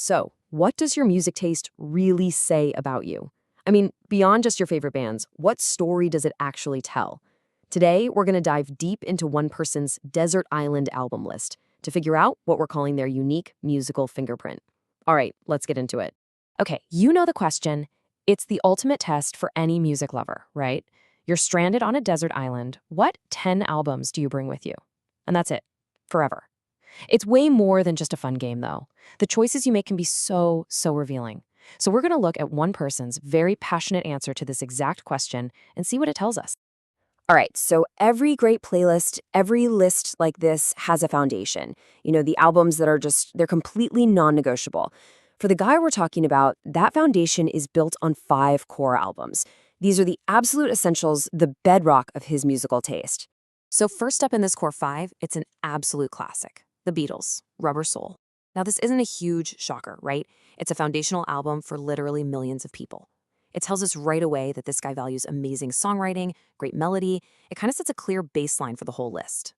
So, what does your music taste really say about you? I mean, beyond just your favorite bands, what story does it actually tell? Today, we're going to dive deep into one person's desert island album list to figure out what we're calling their unique musical fingerprint. All right, let's get into it. Okay, you know the question. It's the ultimate test for any music lover, right? You're stranded on a desert island. What 10 albums do you bring with you? And that's it, forever. It's way more than just a fun game, though. The choices you make can be so revealing. So we're going to look at one person's very passionate answer to this exact question and see what it tells us. All right, so every great playlist, every list like this has a foundation. You know, the albums that are they're completely non-negotiable. For the guy we're talking about, that foundation is built on 5 core albums. These are the absolute essentials, the bedrock of his musical taste. So first up in this core 5, it's an absolute classic. The Beatles, Rubber Soul. Now, this isn't a huge shocker, right? It's a foundational album for literally millions of people. It tells us right away that this guy values amazing songwriting, great melody. It kind of sets a clear baseline for the whole list.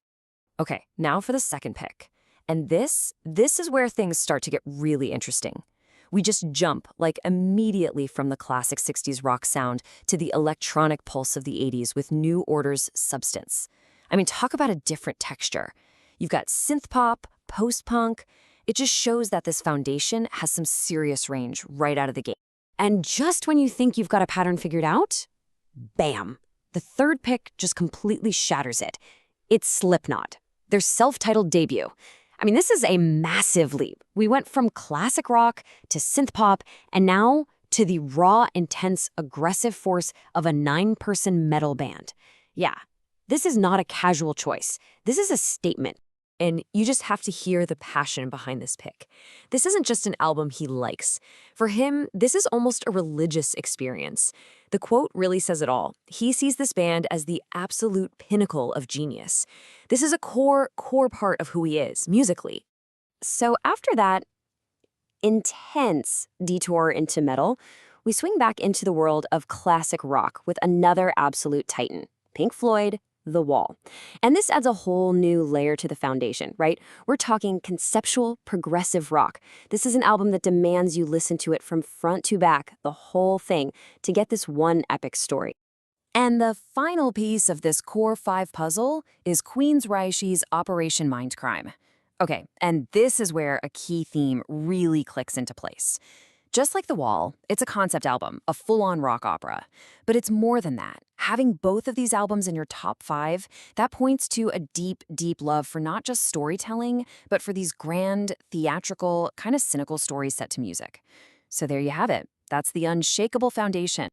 Okay, now for the second pick. And this is where things start to get really interesting. We just jump, like, immediately from the classic 60s rock sound to the electronic pulse of the 80s with New Order's substance. I mean, talk about a different texture. You've got synth pop, post-punk. It just shows that this foundation has some serious range right out of the gate. And just when you think you've got a pattern figured out, bam! The third pick just completely shatters it. It's Slipknot, their self-titled debut. I mean, this is a massive leap. We went from classic rock to synth pop, and now to the raw, intense, aggressive force of a 9-person metal band. Yeah, this is not a casual choice. This is a statement. And you just have to hear the passion behind this pick. This isn't just an album he likes. For him, this is almost a religious experience. The quote really says it all. He sees this band as the absolute pinnacle of genius. This is a core part of who he is, musically. So after that intense detour into metal, we swing back into the world of classic rock with another absolute titan, Pink Floyd, The Wall. And this adds a whole new layer to the foundation, right? We're talking conceptual, progressive rock. This is an album that demands you listen to it from front to back, the whole thing, to get this one epic story. And the final piece of this core 5 puzzle is Queensryche's Operation Mindcrime. Okay, and this is where a key theme really clicks into place. Just like The Wall, it's a concept album, a full-on rock opera. But it's more than that. Having both of these albums in your top 5, that points to a deep love for not just storytelling, but for these grand, theatrical, kind of cynical stories set to music. So there you have it. That's the unshakable foundation.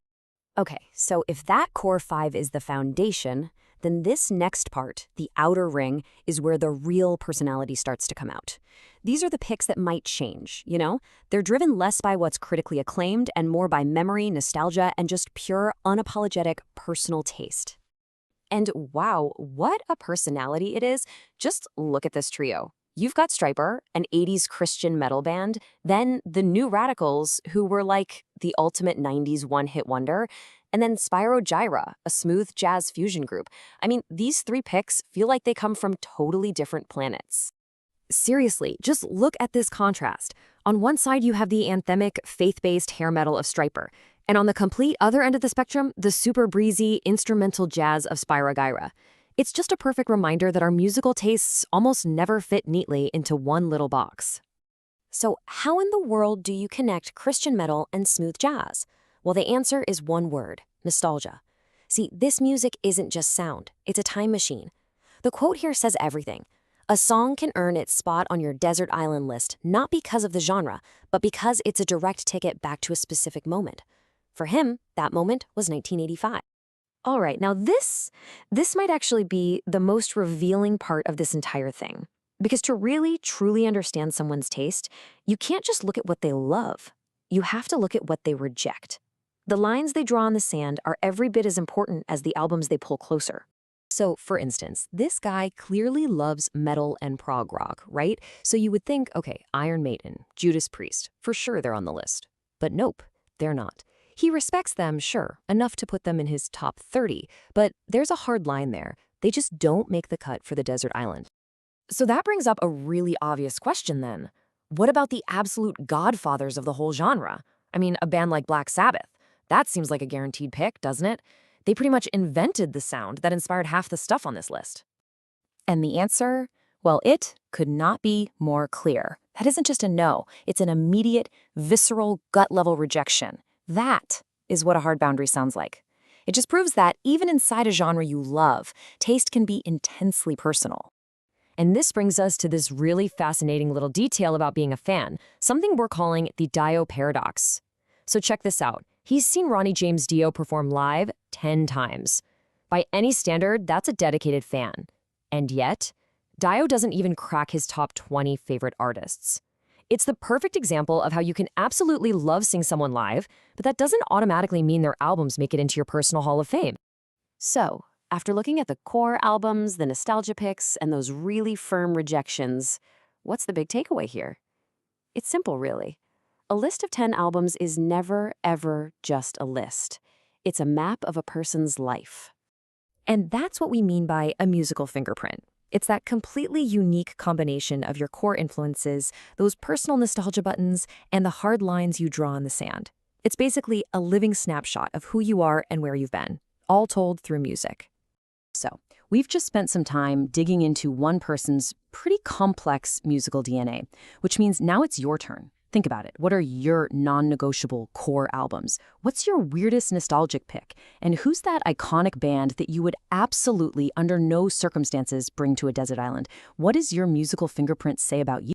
Okay, so if that core 5 is the foundation, then this next part, the outer ring, is where the real personality starts to come out. These are the picks that might change, you know? They're driven less by what's critically acclaimed and more by memory, nostalgia, and just pure, unapologetic personal taste. And wow, what a personality it is. Just look at this trio. You've got Stryper, an 80s Christian metal band, then the New Radicals, who were like the ultimate 90s one-hit wonder, and then Spyro Gyra, a smooth jazz fusion group. I mean, these 3 picks feel like they come from totally different planets. Seriously, just look at this contrast. On one side, you have the anthemic, faith-based hair metal of Stryper, and on the complete other end of the spectrum, the super breezy, instrumental jazz of Spyro Gyra. It's just a perfect reminder that our musical tastes almost never fit neatly into one little box. So how in the world do you connect Christian metal and smooth jazz? Well, the answer is one word: nostalgia. See, this music isn't just sound, it's a time machine. The quote here says everything. A song can earn its spot on your desert island list not because of the genre, but because it's a direct ticket back to a specific moment. For him, that moment was 1985. All right, now this might actually be the most revealing part of this entire thing. Because to really, truly understand someone's taste, you can't just look at what they love. You have to look at what they reject. The lines they draw in the sand are every bit as important as the albums they pull closer. So, for instance, this guy clearly loves metal and prog rock, right? So you would think, okay, Iron Maiden, Judas Priest, for sure they're on the list. But nope, they're not. He respects them, sure, enough to put them in his top 30, but there's a hard line there. They just don't make the cut for the desert island. So that brings up a really obvious question then. What about the absolute godfathers of the whole genre? I mean, a band like Black Sabbath. That seems like a guaranteed pick, doesn't it? They pretty much invented the sound that inspired half the stuff on this list. And the answer? Well, it could not be more clear. That isn't just a no, it's an immediate, visceral, gut-level rejection. That is what a hard boundary sounds like. It just proves that, even inside a genre you love, taste can be intensely personal. And this brings us to this really fascinating little detail about being a fan, something we're calling the Dio Paradox. So check this out. He's seen Ronnie James Dio perform live 10 times. By any standard, that's a dedicated fan. And yet, Dio doesn't even crack his top 20 favorite artists. It's the perfect example of how you can absolutely love seeing someone live, but that doesn't automatically mean their albums make it into your personal Hall of Fame. So, after looking at the core albums, the nostalgia picks, and those really firm rejections, what's the big takeaway here? It's simple, really. A list of 10 albums is never, ever just a list. It's a map of a person's life. And that's what we mean by a musical fingerprint. It's that completely unique combination of your core influences, those personal nostalgia buttons, and the hard lines you draw in the sand. It's basically a living snapshot of who you are and where you've been, all told through music. So, we've just spent some time digging into one person's pretty complex musical DNA, which means now it's your turn. Think about it. What are your non-negotiable core albums? What's your weirdest nostalgic pick? And who's that iconic band that you would absolutely, under no circumstances, bring to a desert island? What does your musical fingerprint say about you?